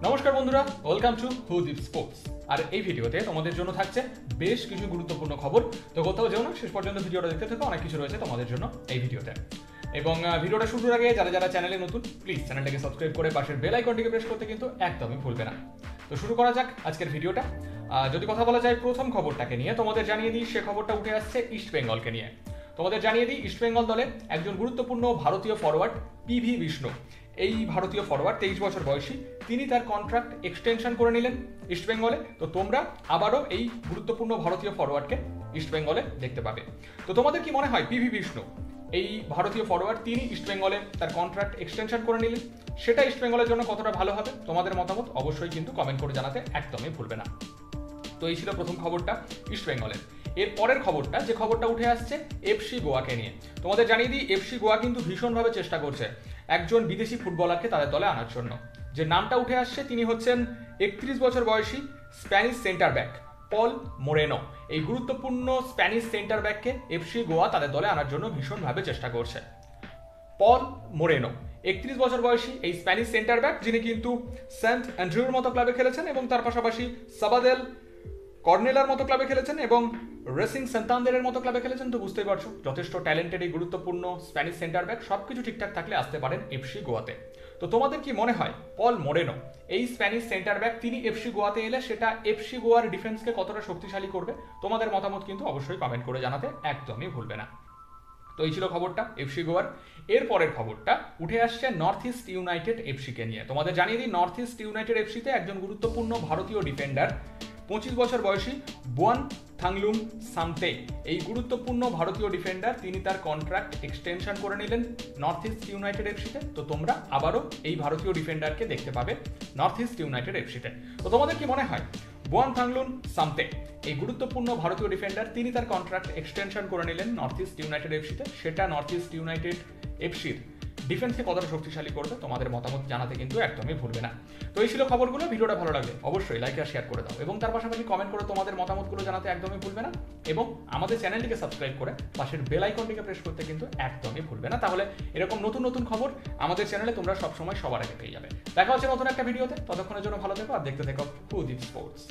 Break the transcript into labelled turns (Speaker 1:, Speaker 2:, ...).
Speaker 1: নমস্কার বন্ধুরা, welcome to হুদীপ sports. আর এই ভিডিওতে তোমাদের জন্য থাকছে বেশ কিছু গুরুত্বপূর্ণ খবর। তো কোথাও যেও না, শেষ পর্যন্ত ভিডিওটা দেখতে থাকো, অনেক কিছু রয়েছে তোমাদের জন্য এই ভিডিওতে। এবং ভিডিওটা শুরুর আগে যারা যারা চ্যানেলে নতুন, প্লিজ চ্যানেলটাকে সাবস্ক্রাইব করে পাশের বেল আইকনটিকে প্রেস করতে কিন্তু একদমই ভুলবে না। তো শুরু করা যাক আজকের ভিডিওটা। যদি কথা বলা যায় প্রথম খবরটাকে নিয়ে, তোমাদের জানিয়ে দিই সে খবরটা উঠে আসছে ইস্ট বেঙ্গলকে নিয়ে। তোমাদের জানিয়ে দিই ইস্ট বেঙ্গল দলে একজন গুরুত্বপূর্ণ ভারতীয় ফরওয়ার্ড পিভি বিষ্ণু, এই ভারতীয় ফরওয়ার্ড 23 বছর বয়সী, তিনি তার কন্ট্রাক্ট এক্সটেনশন করে নিলেন ইস্ট বেঙ্গলে। তো তোমরা আবারও এই গুরুত্বপূর্ণ ভারতীয় ফরওয়ার্ডকে ইস্ট বেঙ্গলে দেখতে পাবে। তো তোমাদের কি মনে হয় পিভি বিষ্ণু, এই ভারতীয় ফরওয়ার্ড, তিনি ইস্ট বেঙ্গলে তার কন্ট্রাক্ট এক্সটেনশন করে নিলেন, সেটা ইস্ট বেঙ্গলের জন্য কতটা ভালো হবে? তোমাদের মতামত অবশ্যই কিন্তু কমেন্ট করে জানাতে একদমই ভুলবে না। তো এই ছিল প্রথম খবরটা ইস্ট বেঙ্গলের। এর পরের খবরটা, যে খবরটা উঠে আসছে এফসি গোয়াকে নিয়ে। তোমাদের জানিয়ে দিই এফসি গোয়া কিন্তু ভীষণভাবে চেষ্টা করছে একজন বিদেশি ফুটবলারকে তাদের দলে আনার জন্য। যে নামটা উঠে আসছে তিনি হচ্ছেন 31 বছর বয়সী স্প্যানিশ সেন্টার ব্যাক পল মোরেনো। এই গুরুত্বপূর্ণ স্প্যানিশ সেন্টার ব্যাককে এফসি গোয়া তাদের দলে আনার জন্য ভীষণভাবে চেষ্টা করছে। পল মোরেনো 31 বছর বয়সী এই স্প্যানিশ সেন্টার ব্যাক, যিনি কিন্তু সেন্ট অ্যান্ড্রিউর মতো ক্লাবে খেলেছেন এবং তার পাশাপাশি সাবাদেল কর্নেলার মতো ক্লাবে খেলেছেন এবং রেসিং সান্তান্দেরের মতো ক্লাবে খেলেছেন। তো বুঝতেই পারছো যথেষ্ট ট্যালেন্টেড এই গুরুত্বপূর্ণ স্প্যানিশ সেন্টার ব্যাক, সবকিছু ঠিকঠাক থাকলে আসতে পারেন এফসি গোয়াতে। তো তোমাদের কি মনে হয় পল মোরেনো, এই স্প্যানিশ সেন্টার ব্যাক, তিনি এফসি গোয়াতে এলে সেটা এফসি গোয়ার ডিফেন্সকে কতটা শক্তিশালী করবে? তোমাদের মতামত কিন্তু অবশ্যই কমেন্ট করে জানাতে একদমই ভুলবে না। তো এই ছিল খবরটা এফসি গোয়ার। এর পরের খবরটা উঠে আসছে নর্থ ইস্ট ইউনাইটেড এফসিকে নিয়ে। তোমাদের জানিয়ে দিই নর্থ ইস্ট ইউনাইটেড এফসিতে একজন গুরুত্বপূর্ণ ভারতীয় ডিফেন্ডার 25 বছর বয়সী বুয়ান থাংলুং সামতে, এই গুরুত্বপূর্ণ ভারতীয় ডিফেন্ডার, তিনি তার কন্ট্রাক্ট এক্সটেনশন করে নিলেন নর্থ ইস্ট ইউনাইটেড এফসিতে। তো তোমরা আবারও এই ভারতীয় ডিফেন্ডারকে দেখতে পাবে নর্থ ইস্ট ইউনাইটেড এফসিতে। তো তোমাদের কি মনে হয় বুয়ান থাংলুং সামতে, এই গুরুত্বপূর্ণ ভারতীয় ডিফেন্ডার, তিনি তার কন্ট্রাক্ট এক্সটেনশন করে নিলেন নর্থ ইস্ট ইউনাইটেড এফসিতে, সেটা নর্থ ইস্ট ইউনাইটেড এফসির ডিফেন্সকে কতটা শক্তিশালী করবে? তোমাদের মতামত জানাতে কিন্তু একদমই ভুলবে না। তো এই ছিল খবরগুলো। ভিডিওটা ভালো লাগলে অবশ্যই লাইক আর শেয়ার করে দাও এবং তার পাশাপাশি কমেন্ট করে তোমাদের মতামতগুলো জানাতে একদমই ভুলবে না। এবং আমাদের চ্যানেলটিকে সাবস্ক্রাইব করে পাশের বেল আইকনটিকে প্রেস করতে কিন্তু একদমই ভুলবে না। তাহলে এরকম নতুন নতুন খবর আমাদের চ্যানেলে তোমরা সবসময় সবার আগে পেয়ে যাবে। দেখা হচ্ছে নতুন একটা ভিডিওতে, ততক্ষণের জন্য ভালো থেকো আর দেখতে থেকো হুদীপ স্পোর্টস।